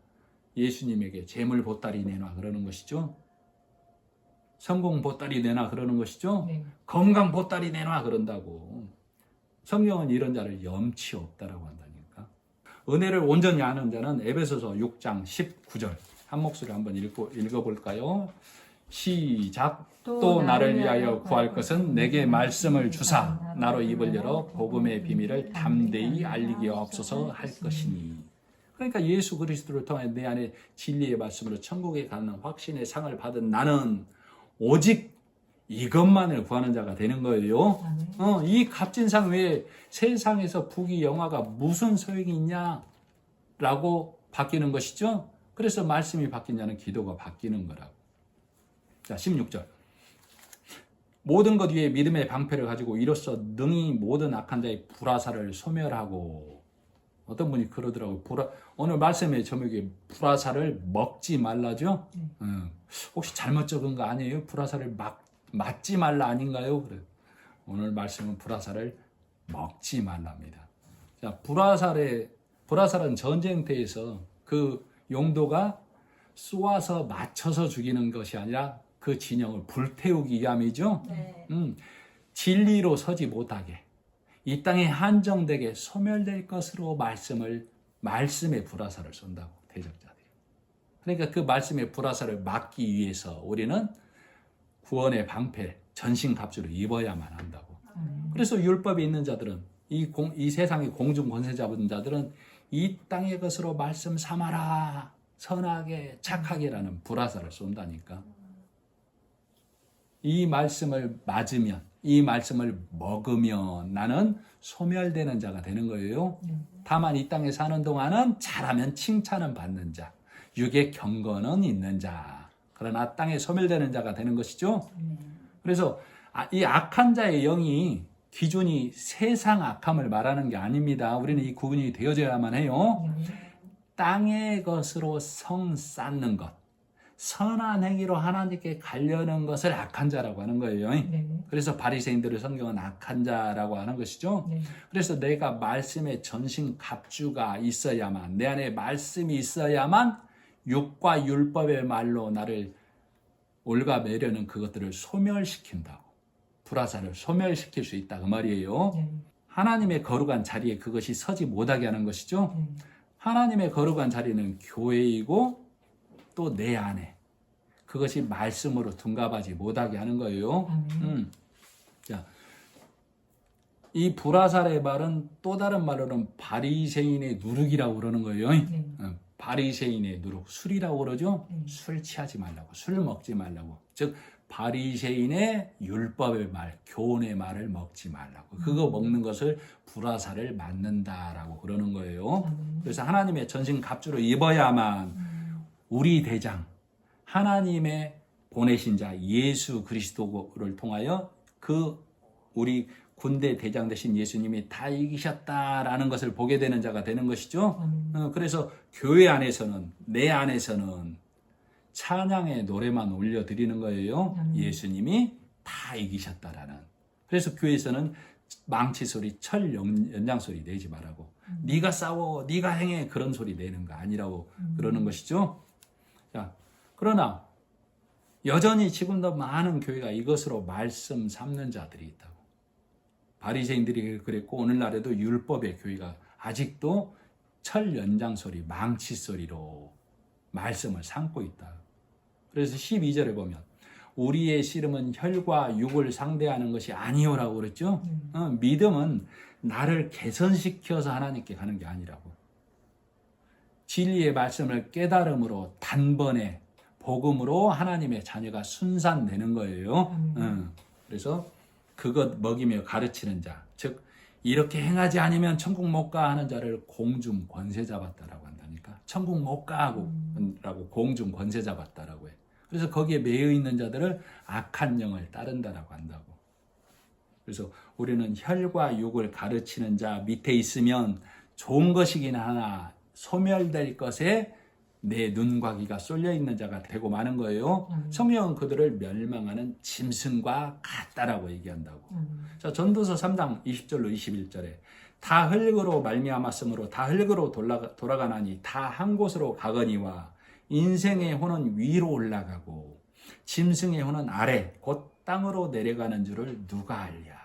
예수님에게 재물 보따리 내놔 그러는 것이죠. 성공 보따리 내놔 그러는 것이죠. 건강 보따리 내놔 그런다고. 성경은 이런 자를 염치 없다라고 한다니까. 은혜를 온전히 아는 자는 에베소서 6장 19절 한 목소리 한번 읽어볼까요? 시작. 또 나를 위하여 구할 것은 내게 말씀을 주사 나로 입을 열어 복음의 비밀을 담대히 알리게 없어서 할 것이니. 그러니까 예수 그리스도를 통해 내 안에 진리의 말씀으로 천국에 가는 확신의 상을 받은 나는 오직 이것만을 구하는 자가 되는 거예요. 이 값진 상 외에 세상에서 부귀 영화가 무슨 소용이 있냐라고 바뀌는 것이죠. 그래서 말씀이 바뀐 자는 기도가 바뀌는 거라고. 자, 16절. 모든 것 위에 믿음의 방패를 가지고 이로써 능히 모든 악한 자의 불화살을 소멸하고. 어떤 분이 그러더라고요. 오늘 말씀의 제목이 불화살을 먹지 말라죠? 혹시 잘못 적은 거 아니에요? 불화살을 맞지 말라 아닌가요? 그래. 오늘 말씀은 불화살을 먹지 말랍니다. 자, 불화살은 전쟁터에서 그 용도가 쏘아서 맞춰서 죽이는 것이 아니라 그 진영을 불태우기 위함이죠. 진리로 서지 못하게 이 땅에 한정되게 소멸될 것으로 말씀의 불화살을 쏜다고 대적자들이. 그러니까 그 말씀의 불화살을 막기 위해서 우리는 구원의 방패, 전신갑주를 입어야만 한다고. 그래서 율법이 있는 자들은 이 세상의 공중 권세 잡은 자들은 이 땅의 것으로 말씀 삼아라, 선하게 착하게라는 불화살을 쏜다니까. 이 말씀을 맞으면, 이 말씀을 먹으면 나는 소멸되는 자가 되는 거예요. 다만 이 땅에 사는 동안은 잘하면 칭찬은 받는 자, 육의 경건은 있는 자, 그러나 땅에 소멸되는 자가 되는 것이죠. 그래서 이 악한 자의 영이 기준이 세상 악함을 말하는 게 아닙니다. 우리는 이 구분이 되어져야만 해요. 땅의 것으로 성 쌓는 것, 선한 행위로 하나님께 가려는 것을 악한 자라고 하는 거예요. 그래서 바리새인들을 성경은 악한 자라고 하는 것이죠. 그래서 내가 말씀의 전신 갑주가 있어야만, 내 안에 말씀이 있어야만 육과 율법의 말로 나를 올가매려는 그것들을 소멸시킨다고. 불화살을 소멸시킬 수 있다 그 말이에요. 하나님의 거룩한 자리에 그것이 서지 못하게 하는 것이죠. 하나님의 거룩한 자리는 교회이고 또 내 안에 그것이 말씀으로 둔갑하지 못하게 하는 거예요. 자, 이 불화살의 말은 또 다른 말로는 바리새인의 누룩이라고 그러는 거예요. 바리새인의 누룩, 술이라고 그러죠. 술 취하지 말라고, 술 먹지 말라고. 즉 바리새인의 율법의 말, 교훈의 말을 먹지 말라고. 그거 먹는 것을 불화살을 맞는다라고 그러는 거예요. 그래서 하나님의 전신 갑주로 입어야만 우리 대장, 하나님의 보내신 자 예수 그리스도를 통하여 그 우리 군대 대장 되신 예수님이 다 이기셨다라는 것을 보게 되는 자가 되는 것이죠. 그래서 교회 안에서는, 내 안에서는 찬양의 노래만 올려드리는 거예요. 예수님이 다 이기셨다라는. 그래서 교회에서는 망치 소리, 철 연장 소리 내지 말라고. 네가 싸워, 네가 행해, 그런 소리 내는 거 아니라고 그러는 것이죠. 자, 그러나 여전히 지금도 많은 교회가 이것으로 말씀 삼는 자들이 있다고. 바리새인들이 그랬고 오늘날에도 율법의 교회가 아직도 철 연장 소리, 망치 소리로 말씀을 삼고 있다. 그래서 12절에 보면 우리의 씨름은 혈과 육을 상대하는 것이 아니오라고 그랬죠. 믿음은 나를 개선시켜서 하나님께 가는 게 아니라고. 진리의 말씀을 깨달음으로 단번에 복음으로 하나님의 자녀가 순산되는 거예요. 그래서 그것 먹이며 가르치는 자, 즉 이렇게 행하지 않으면 천국 못 가 하는 자를 공중 권세 잡았다라고 한다니까. 천국 못 가고 라고 공중 권세 잡았다라고 해. 그래서 거기에 매여 있는 자들을 악한 영을 따른다라고 한다고. 그래서 우리는 혈과 육을 가르치는 자 밑에 있으면 좋은 것이긴 하나 소멸될 것에 내 눈과 귀가 쏠려 있는 자가 되고 마는 거예요. 성경은 그들을 멸망하는 짐승과 같다라고 얘기한다고. 자, 전도서 3장 20절로 21절에 다 흙으로 말미암았으므로 다 흙으로 돌아가나니 다 한 곳으로 가거니와 인생의 혼은 위로 올라가고 짐승의 혼은 아래 곧 땅으로 내려가는 줄을 누가 알랴.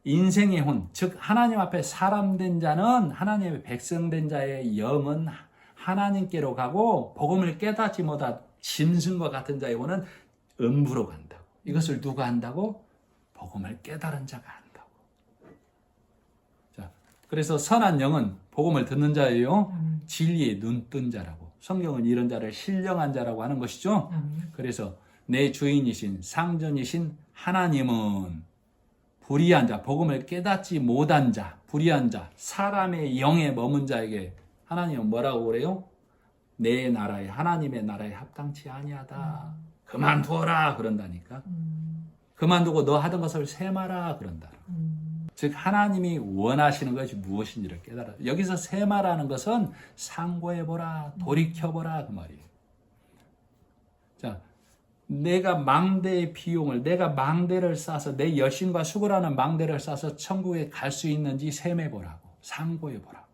인생의 혼, 즉 하나님 앞에 사람 된 자는, 하나님의 백성 된 자의 영은 하나님께로 가고 복음을 깨닫지 못한 짐승과 같은 자의 혼은 음부로 간다고. 이것을 누가 한다고? 복음을 깨달은 자가 한다고. 자, 그래서 선한 영은 복음을 듣는 자예요. 진리에 눈뜬 자라고. 성경은 이런 자를 신령한 자라고 하는 것이죠. 그래서 내 주인이신 상전이신 하나님은 불의한 자, 복음을 깨닫지 못한 자, 불의한 자, 사람의 영에 머문 자에게 하나님은 뭐라고 그래요? 내 나라에, 하나님의 나라에 합당치 아니하다. 그만두어라 그런다니까. 그만두고 너 하던 것을 세마라 그런다. 즉 하나님이 원하시는 것이 무엇인지를 깨달아. 여기서 세마라는 것은 상고해보라, 돌이켜보라 그 말이에요. 자, 내가 망대의 비용을, 내가 망대를 싸서 내 열심과 수고라는 망대를 싸서 천국에 갈 수 있는지 셈해보라고, 상고해보라고.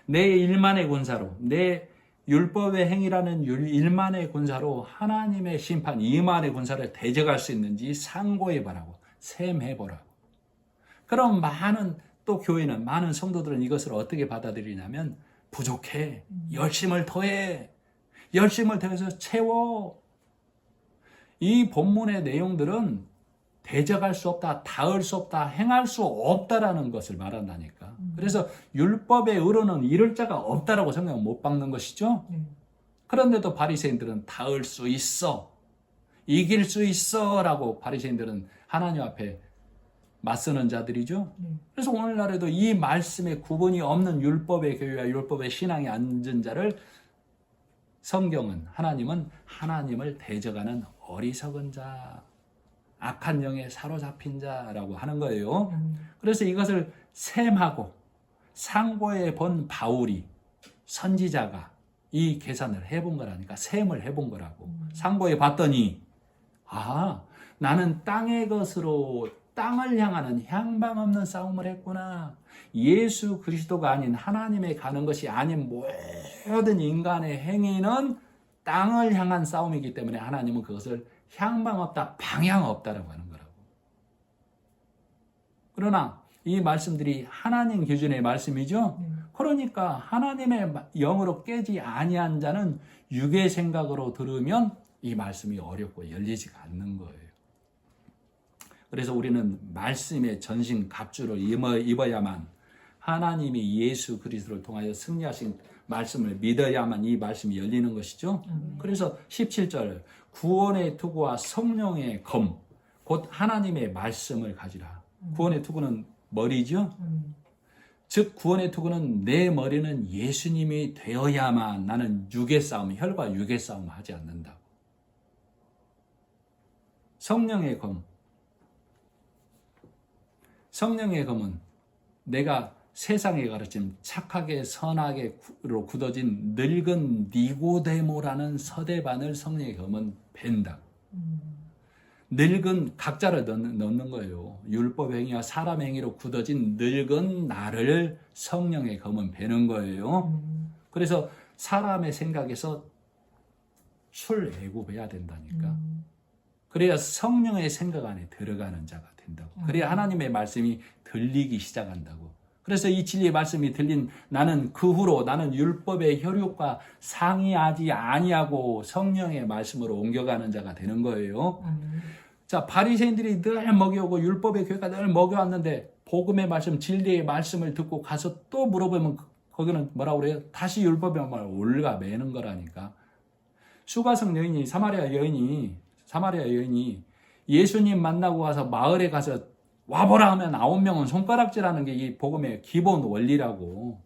내 일만의 군사로, 내 율법의 행위라는 일만의 군사로 하나님의 심판, 이만의 군사를 대적할 수 있는지 상고해보라고, 셈해보라고. 그럼 많은 또 교회는, 많은 성도들은 이것을 어떻게 받아들이냐면 부족해. 열심을 더해. 열심을 더해서 채워. 이 본문의 내용들은 대적할 수 없다, 닿을 수 없다, 행할 수 없다라는 것을 말한다니까. 그래서 율법의 의로는 이룰 자가 없다라고 성경은 못 박는 것이죠. 그런데도 바리새인들은 닿을 수 있어, 이길 수 있어라고 바리새인들은 하나님 앞에 맞서는 자들이죠. 그래서 오늘날에도 이 말씀에 구분이 없는 율법의 교회와 율법의 신앙에 앉은 자를 성경은, 하나님은 하나님을 대적하는 어리석은 자, 악한 영에 사로잡힌 자라고 하는 거예요. 그래서 이것을 셈하고 상고해 본 바울이, 선지자가 이 계산을 해본 거라니까. 셈을 해본 거라고. 상고해 봤더니 나는 땅의 것으로 땅을 향하는 향방 없는 싸움을 했구나. 예수 그리스도가 아닌 하나님에 가는 것이 아닌 모든 인간의 행위는 땅을 향한 싸움이기 때문에 하나님은 그것을 향방 없다, 방향 없다라고 하는 거라고. 그러나 이 말씀들이 하나님 기준의 말씀이죠. 그러니까 하나님의 영으로 깨지 아니한 자는 육의 생각으로 들으면 이 말씀이 어렵고 열리지가 않는 거예요. 그래서 우리는 말씀의 전신 갑주를 입어야만, 하나님이 예수 그리스도를 통하여 승리하신 말씀을 믿어야만 이 말씀이 열리는 것이죠. 그래서 17절, 구원의 투구와 성령의 검, 곧 하나님의 말씀을 가지라. 구원의 투구는 머리죠. 즉 구원의 투구는 내 머리는 예수님이 되어야만 나는 육의 싸움, 혈과 육의 싸움을 하지 않는다고. 성령의 검, 성령의 검은 내가 세상에 가르침 착하게 선하게로 굳어진 늙은 니고데모라는 서대반을 성령의 검은 벤다. 늙은 각자를 넣는 거예요. 율법 행위와 사람 행위로 굳어진 늙은 나를 성령의 검은 베는 거예요. 그래서 사람의 생각에서 출애굽해야 된다니까. 그래야 성령의 생각 안에 들어가는 자가 된다고. 그래야 하나님의 말씀이 들리기 시작한다고. 그래서 이 진리의 말씀이 들린 나는 그 후로 나는 율법의 혈육과 상의하지 아니하고 성령의 말씀으로 옮겨가는 자가 되는 거예요. 자, 바리새인들이 늘 먹여오고 율법의 교회가 늘 먹여왔는데 복음의 말씀, 진리의 말씀을 듣고 가서 또 물어보면 거기는 뭐라고 그래요? 다시 율법의 말을 올가매는 거라니까. 수가성 여인이, 사마리아 여인이 예수님 만나고 가서 마을에 가서 와보라 하면 9명은 손가락질하는 게 이 복음의 기본 원리라고.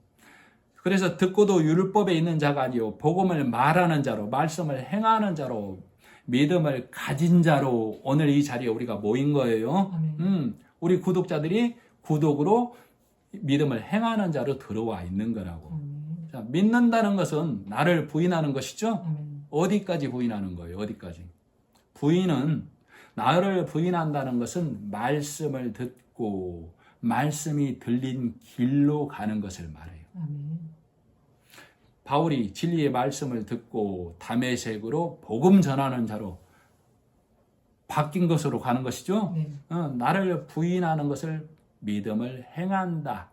그래서 듣고도 율법에 있는 자가 아니요 복음을 말하는 자로, 말씀을 행하는 자로, 믿음을 가진 자로 오늘 이 자리에 우리가 모인 거예요. 우리 구독자들이 구독으로 믿음을 행하는 자로 들어와 있는 거라고. 자, 믿는다는 것은 나를 부인하는 것이죠. 어디까지 부인하는 거예요? 어디까지? 나를 부인한다는 것은 말씀을 듣고 말씀이 들린 길로 가는 것을 말해요. 바울이 진리의 말씀을 듣고 다메섹으로 복음 전하는 자로 바뀐 것으로 가는 것이죠. 나를 부인하는 것을 믿음을 행한다.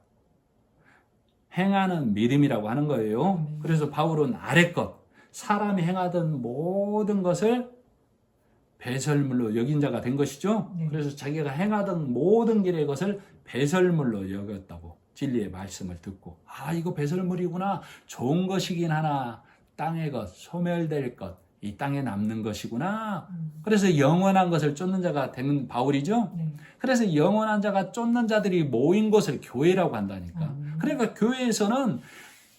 행하는 믿음이라고 하는 거예요. 그래서 바울은 아래 것, 사람이 행하던 모든 것을 배설물로 여긴 자가 된 것이죠. 그래서 자기가 행하던 모든 길의 것을 배설물로 여겼다고. 진리의 말씀을 듣고 이거 배설물이구나. 좋은 것이긴 하나 땅의 것, 소멸될 것, 이 땅에 남는 것이구나. 그래서 영원한 것을 쫓는 자가 된 바울이죠. 그래서 영원한 자가 쫓는 자들이 모인 곳을 교회라고 한다니까. 그러니까 교회에서는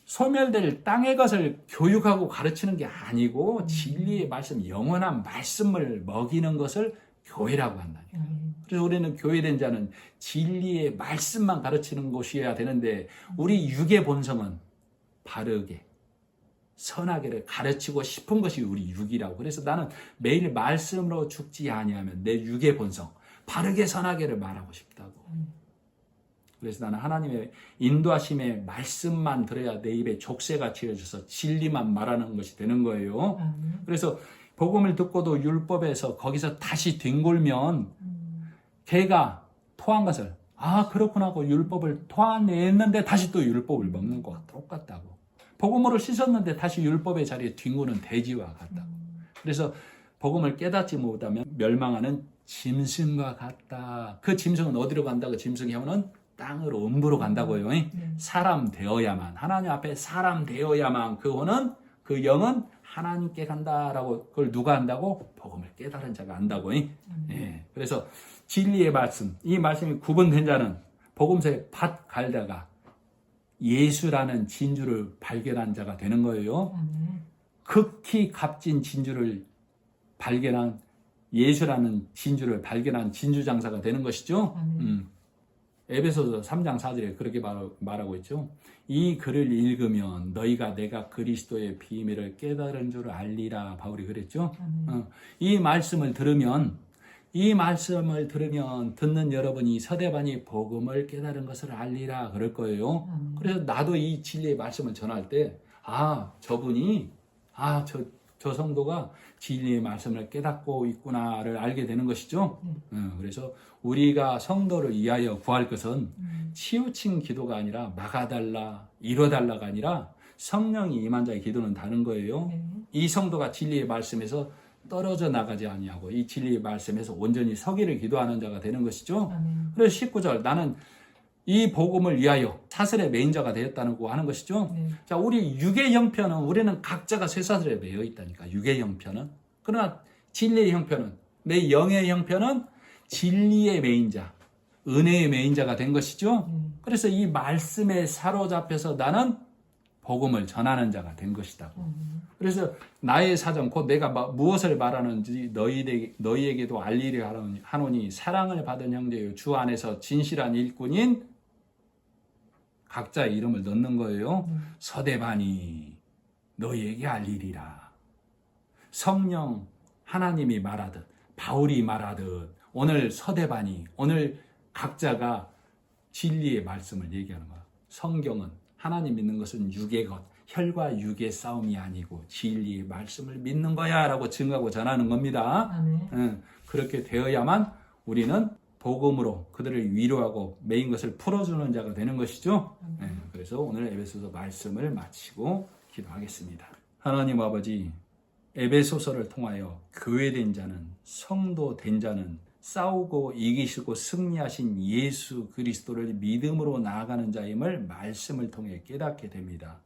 소멸될 땅의 것을 교육하고 가르치는 게 아니고 진리의 말씀, 영원한 말씀을 먹이는 것을 교회라고 한다니까. 그래서 우리는 교회된 자는 진리의 말씀만 가르치는 곳이어야 되는데 우리 육의 본성은 바르게, 선하게를 가르치고 싶은 것이 우리 육이라고. 그래서 나는 매일 말씀으로 죽지 아니하면 내 육의 본성, 바르게 선하게를 말하고 싶다고. 그래서 나는 하나님의 인도하심의 말씀만 들어야 내 입에 족쇄가 지어져서 진리만 말하는 것이 되는 거예요. 그래서 복음을 듣고도 율법에서 거기서 다시 뒹굴면 개가 토한 것을 그렇구나 하고 율법을 토해냈는데 다시 또 율법을 먹는 것과 똑같다고. 복음으로 씻었는데 다시 율법의 자리에 뒹구는 돼지와 같다. 그래서 복음을 깨닫지 못하면 멸망하는 짐승과 같다. 그 짐승은 어디로 간다? 그 짐승의 영은 땅으로 음부로 간다고요. 사람 되어야만, 하나님 앞에 사람 되어야만 그 혼은, 그 영은 하나님께 간다라고. 그걸 누가 한다고? 복음을 깨달은 자가 한다고. 그래서 진리의 말씀, 이 말씀이 구분된 자는 복음서에 밭 갈다가 예수라는 진주를 발견한 자가 되는 거예요. 극히 값진 진주를 발견한, 예수라는 진주를 발견한 진주장사가 되는 것이죠. 에베소서 3장 4절에 그렇게 말하고 있죠. 이 글을 읽으면 너희가 내가 그리스도의 비밀을 깨달은 줄 알리라. 바울이 그랬죠. 이 말씀을 들으면 듣는 여러분이 서대반이 복음을 깨달은 것을 알리라 그럴 거예요. 그래서 나도 이 진리의 말씀을 전할 때 저분이 저 성도가 진리의 말씀을 깨닫고 있구나를 알게 되는 것이죠. 그래서 우리가 성도를 위하여 구할 것은 치우친 기도가 아니라 막아달라, 이뤄달라가 아니라 성령이 임한 자의 기도는 다른 거예요. 이 성도가 진리의 말씀에서 떨어져 나가지 아니하고 이 진리의 말씀에서 온전히 서기를 기도하는 자가 되는 것이죠. 그래서 19절, 나는 이 복음을 위하여 사슬의 매인자가 되었다고 하는 것이죠. 자, 우리 육의 형편은, 우리는 각자가 쇠사슬에 매여 있다니까, 육의 형편은. 그러나 진리의 형편은, 내 영의 형편은 진리의 매인자, 은혜의 매인자가 된 것이죠. 그래서 이 말씀에 사로잡혀서 나는 복음을 전하는 자가 된 것이다. 그래서 나의 사정, 곧 내가 무엇을 말하는지 너희에게도 알리려 하노니 사랑을 받은 형제요, 주 안에서 진실한 일꾼인 각자의 이름을 넣는 거예요. 서대반이 너희에게 알리리라. 성령 하나님이 말하듯, 바울이 말하듯, 오늘 서대반이, 오늘 각자가 진리의 말씀을 얘기하는 거야. 성경은, 하나님 믿는 것은 육의 것, 혈과 육의 싸움이 아니고 진리의 말씀을 믿는 거야 라고 증거하고 전하는 겁니다. 그렇게 되어야만 우리는 복음으로 그들을 위로하고 매인 것을 풀어주는 자가 되는 것이죠. 그래서 오늘 에베소서 말씀을 마치고 기도하겠습니다. 하나님 아버지, 에베소서를 통하여 교회된 자는, 성도 된 자는 싸우고 이기시고 승리하신 예수 그리스도를 믿음으로 나아가는 자임을 말씀을 통해 깨닫게 됩니다.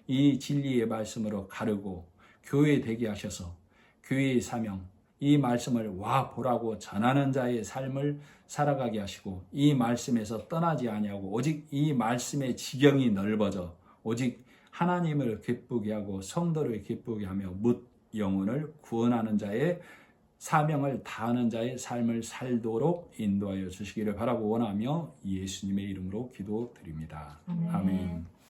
이 진리의 말씀으로 가르고 교회 되게 하셔서 교회의 사명, 이 말씀을 와 보라고 전하는 자의 삶을 살아가게 하시고, 이 말씀에서 떠나지 아니하고 오직 이 말씀의 지경이 넓어져 오직 하나님을 기쁘게 하고 성도를 기쁘게 하며 뭇 영혼을 구원하는 자의 사명을 다하는 자의 삶을 살도록 인도하여 주시기를 바라고 원하며 예수님의 이름으로 기도드립니다. 아멘.